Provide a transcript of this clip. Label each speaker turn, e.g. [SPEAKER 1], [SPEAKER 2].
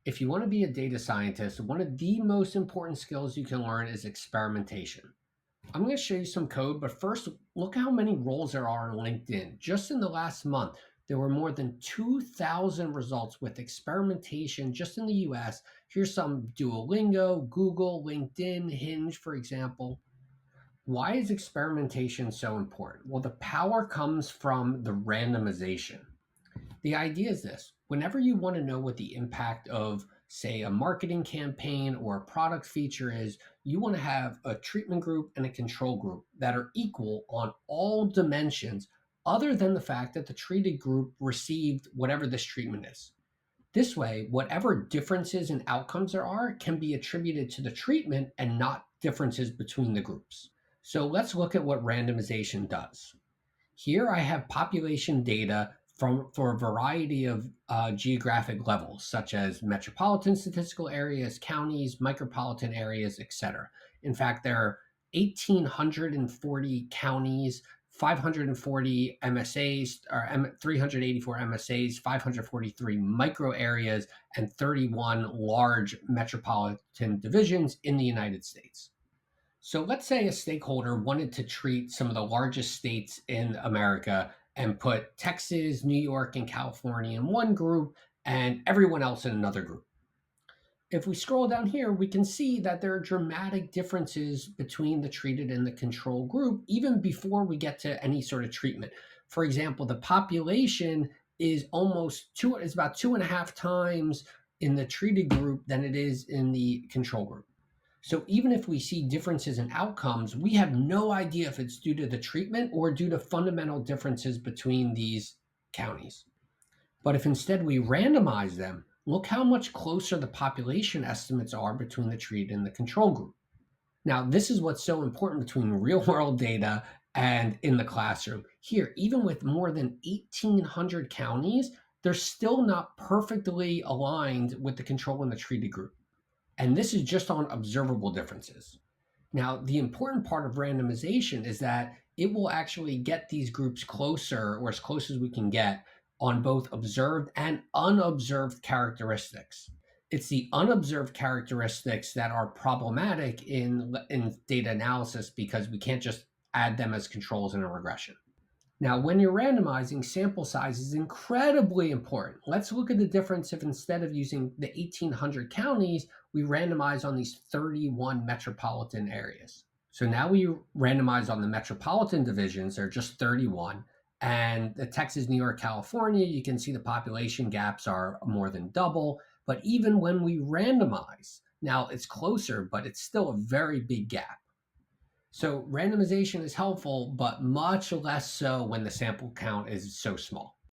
[SPEAKER 1] If you want to be a data scientist, one of the most important skills you can learn is experimentation. I'm going to show you some code, but first, look how many roles there are on LinkedIn. Just in the last month, there were more than 2,000 results with experimentation just in the US. Here's some: Duolingo, Google, LinkedIn, Hinge, for example. Why is experimentation so important? Well, the power comes from the randomization. The idea is this: whenever you want to know what the impact of, say, a marketing campaign or a product feature is, you want to have a treatment group and a control group that are equal on all dimensions, other than the fact that the treated group received whatever this treatment is. This way, whatever differences in outcomes there are can be attributed to the treatment and not differences between the groups. So let's look at what randomization does. Here I have population data for a variety of geographic levels, such as metropolitan statistical areas, counties, micropolitan areas, etc. In fact, there are 1,840 counties, 540 MSAs, or 384 MSAs, 543 micro areas, and 31 large metropolitan divisions in the United States. So let's say a stakeholder wanted to treat some of the largest states in America and put Texas, New York, and California in one group and everyone else in another group. If we scroll down here, we can see that there are dramatic differences between the treated and the control group, even before we get to any sort of treatment. For example, the population is about 2.5 times in the treated group than it is in the control group. So even if we see differences in outcomes, we have no idea if it's due to the treatment or due to fundamental differences between these counties. But if instead we randomize them, look how much closer the population estimates are between the treated and the control group. Now, this is what's so important between real world data and in the classroom. Here, even with more than 1,800 counties, they're still not perfectly aligned with the control and the treated group. And this is just on observable differences. Now, the important part of randomization is that it will actually get these groups closer, or as close as we can get, on both observed and unobserved characteristics. It's the unobserved characteristics that are problematic in data analysis because we can't just add them as controls in a regression. Now, when you're randomizing, sample size is incredibly important. Let's look at the difference if instead of using the 1,800 counties, we randomize on these 31 metropolitan areas. So now we randomize on the metropolitan divisions, there are just 31. And the Texas, New York, California, you can see the population gaps are more than double. But even when we randomize, now it's closer, but it's still a very big gap. So randomization is helpful, but much less so when the sample count is so small.